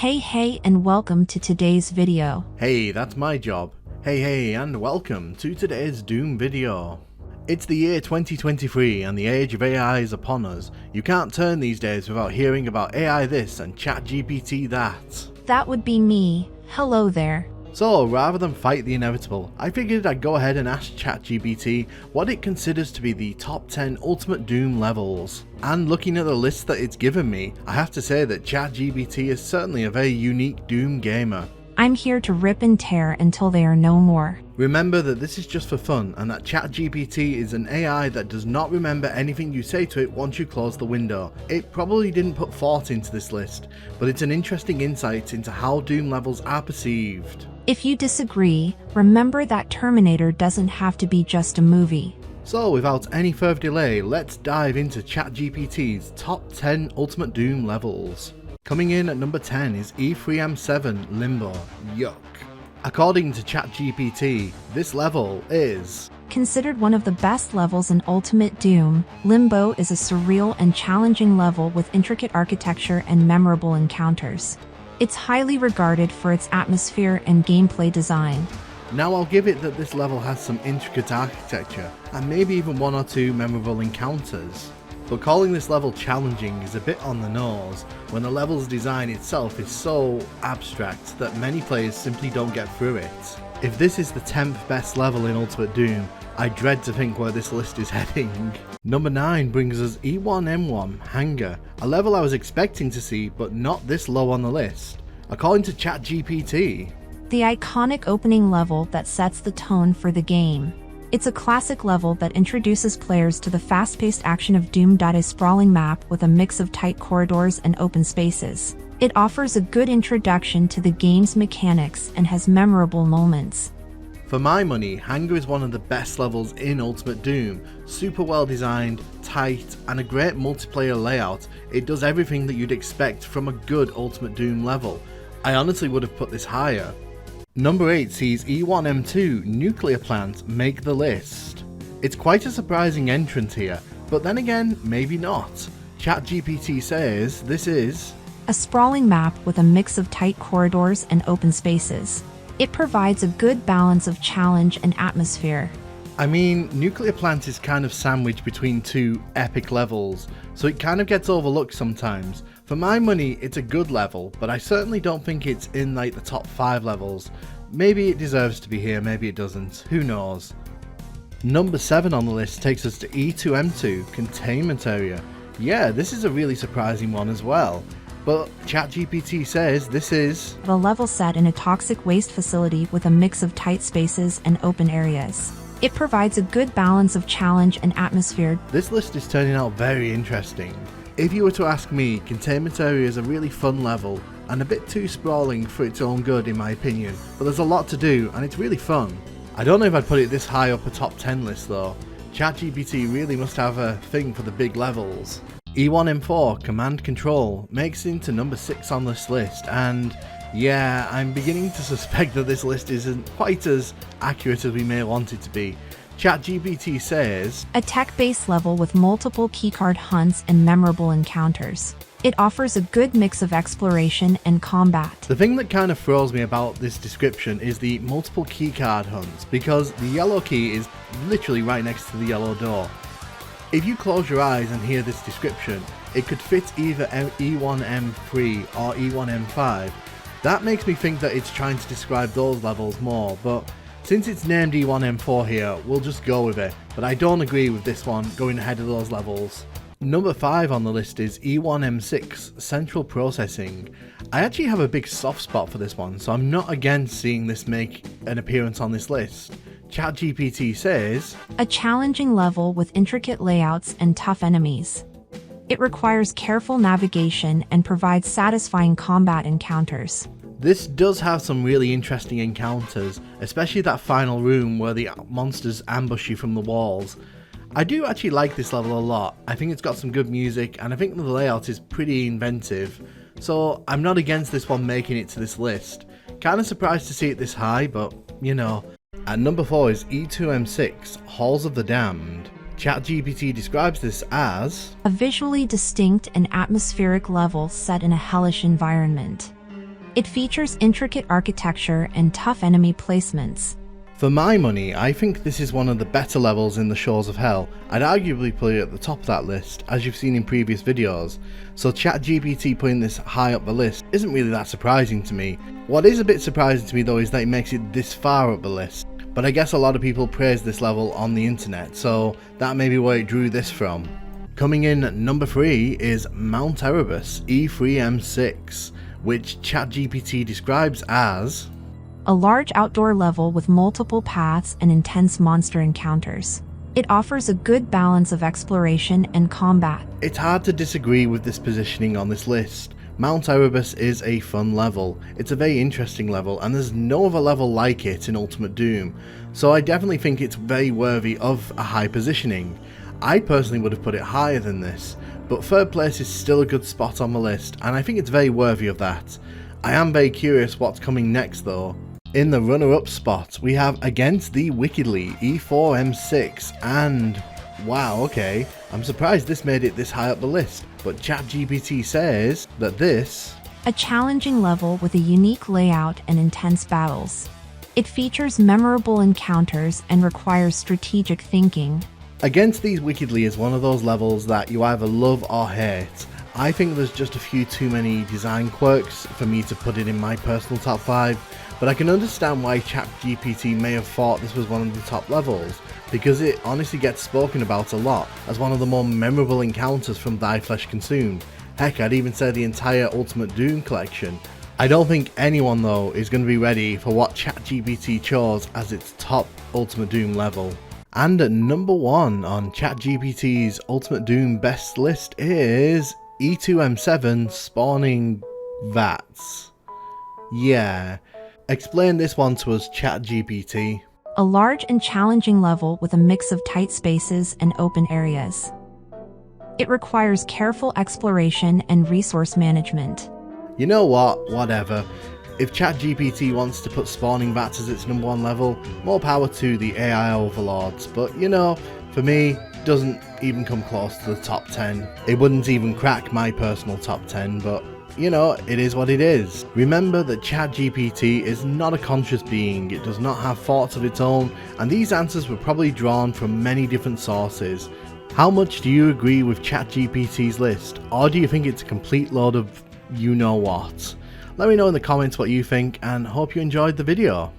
Hey and welcome to today's video. Hey, that's my job. Hey and welcome to today's Doom video. It's the year 2023 and the age of AI is upon us. You can't turn these days without hearing about AI this and ChatGPT that. That would be me. Hello there. So rather than fight the inevitable, I figured I'd go ahead and ask ChatGPT what it considers to be the top 10 ultimate Doom levels. And looking at the list that it's given me, I have to say that ChatGPT is certainly a very unique Doom gamer. I'm here to rip and tear until they are no more. Remember that this is just for fun and that ChatGPT is an AI that does not remember anything you say to it once you close the window. It probably didn't put thought into this list, but it's an interesting insight into how Doom levels are perceived. If you disagree, remember that Terminator doesn't have to be just a movie. So without any further delay, let's dive into ChatGPT's top 10 Ultimate Doom levels. Coming in at number 10 is E3M7 Limbo. Yuck. According to ChatGPT, this level is considered one of the best levels in Ultimate Doom. Limbo is a surreal and challenging level with intricate architecture and memorable encounters. It's highly regarded for its atmosphere and gameplay design. Now I'll give it that this level has some intricate architecture and maybe even one or two memorable encounters. But calling this level challenging is a bit on the nose when the level's design itself is so abstract that many players simply don't get through it. If this is the 10th best level in Ultimate Doom, I dread to think where this list is heading. Number 9 brings us E1M1 Hangar, a level I was expecting to see but not this low on the list. According to ChatGPT, the iconic opening level that sets the tone for the game. It's a classic level that introduces players to the fast-paced action of Doom. A sprawling map with a mix of tight corridors and open spaces. It offers a good introduction to the game's mechanics and has memorable moments. For my money, Hangar is one of the best levels in Ultimate Doom. Super well designed, tight, and a great multiplayer layout. It does everything that you'd expect from a good Ultimate Doom level. I honestly would have put this higher. Number 8 sees E1M2 Nuclear Plant make the list. It's quite a surprising entrant here, but then again, maybe not. ChatGPT says this is a sprawling map with a mix of tight corridors and open spaces. It provides a good balance of challenge and atmosphere. I mean, Nuclear Plant is kind of sandwiched between two epic levels, so it kind of gets overlooked sometimes. For my money, it's a good level, but I certainly don't think it's in like the top 5 levels. Maybe it deserves to be here, maybe it doesn't, who knows. Number 7 on the list takes us to E2M2 Containment Area. Yeah, this is a really surprising one as well. But ChatGPT says this is a level set in a toxic waste facility with a mix of tight spaces and open areas. It provides a good balance of challenge and atmosphere. This list is turning out very interesting. If you were to ask me, Containment Area is a really fun level and a bit too sprawling for its own good in my opinion, but there's a lot to do and it's really fun. I don't know if I'd put it this high up a top 10 list though. ChatGPT really must have a thing for the big levels. E1M4 Command Control makes it into number 6 on this list, and yeah, I'm beginning to suspect that this list isn't quite as accurate as we may want it to be. ChatGPT says a tech-based level with multiple keycard hunts and memorable encounters. It offers a good mix of exploration and combat. The thing that kind of throws me about this description is the multiple keycard hunts, because the yellow key is literally right next to the yellow door. If you close your eyes and hear this description, it could fit either E1M3 or E1M5. That makes me think that it's trying to describe those levels more, but since it's named E1M4 here, we'll just go with it. But I don't agree with this one going ahead of those levels. Number 5 on the list is E1M6 Central Processing. I actually have a big soft spot for this one, so I'm not against seeing this make an appearance on this list. ChatGPT says a challenging level with intricate layouts and tough enemies. It requires careful navigation and provides satisfying combat encounters. This does have some really interesting encounters, especially that final room where the monsters ambush you from the walls. I do actually like this level a lot. I think it's got some good music and I think the layout is pretty inventive. So I'm not against this one making it to this list. Kinda surprised to see it this high, but you know. At number 4 is E2M6 Halls of the Damned. ChatGPT describes this as a visually distinct and atmospheric level set in a hellish environment. It features intricate architecture and tough enemy placements. For my money, I think this is one of the better levels in the Shores of Hell. I'd arguably put it at the top of that list, as you've seen in previous videos, so ChatGPT putting this high up the list isn't really that surprising to me. What is a bit surprising to me though is that it makes it this far up the list, but I guess a lot of people praise this level on the internet, so that may be where it drew this from. Coming in at number 3 is Mount Erebus E3M6, which ChatGPT describes as a large outdoor level with multiple paths and intense monster encounters. It offers a good balance of exploration and combat. It's hard to disagree with this positioning on this list. Mount Erebus is a fun level, it's a very interesting level, and there's no other level like it in Ultimate Doom, so I definitely think it's very worthy of a high positioning. I personally would have put it higher than this, but third place is still a good spot on the list, and I think it's very worthy of that. I am very curious what's coming next though. In the runner-up spot, we have Against Thee Wickedly E4M6, and wow, okay, I'm surprised this made it this high up the list, but ChatGPT says that this a challenging level with a unique layout and intense battles. It features memorable encounters and requires strategic thinking. Against These Wickedly is one of those levels that you either love or hate. I think there's just a few too many design quirks for me to put it in my personal top 5, but I can understand why ChatGPT may have thought this was one of the top levels, because it honestly gets spoken about a lot as one of the more memorable encounters from Thy Flesh Consumed. Heck, I'd even say the entire Ultimate Doom collection. I don't think anyone though is going to be ready for what ChatGPT chose as its top Ultimate Doom level. And at number 1 on ChatGPT's Ultimate Doom best list is E2M7 Spawning Vats. Yeah, explain this one to us, ChatGPT. A large and challenging level with a mix of tight spaces and open areas. It requires careful exploration and resource management. You know what, whatever. If ChatGPT wants to put spawning vats as its number 1 level, more power to the AI overlords, but you know, for me, doesn't even come close to the top 10. It wouldn't even crack my personal top 10, but you know, it is what it is. Remember that ChatGPT is not a conscious being, it does not have thoughts of its own, and these answers were probably drawn from many different sources. How much do you agree with ChatGPT's list, or do you think it's a complete load of you know what? Let me know in the comments what you think, and hope you enjoyed the video.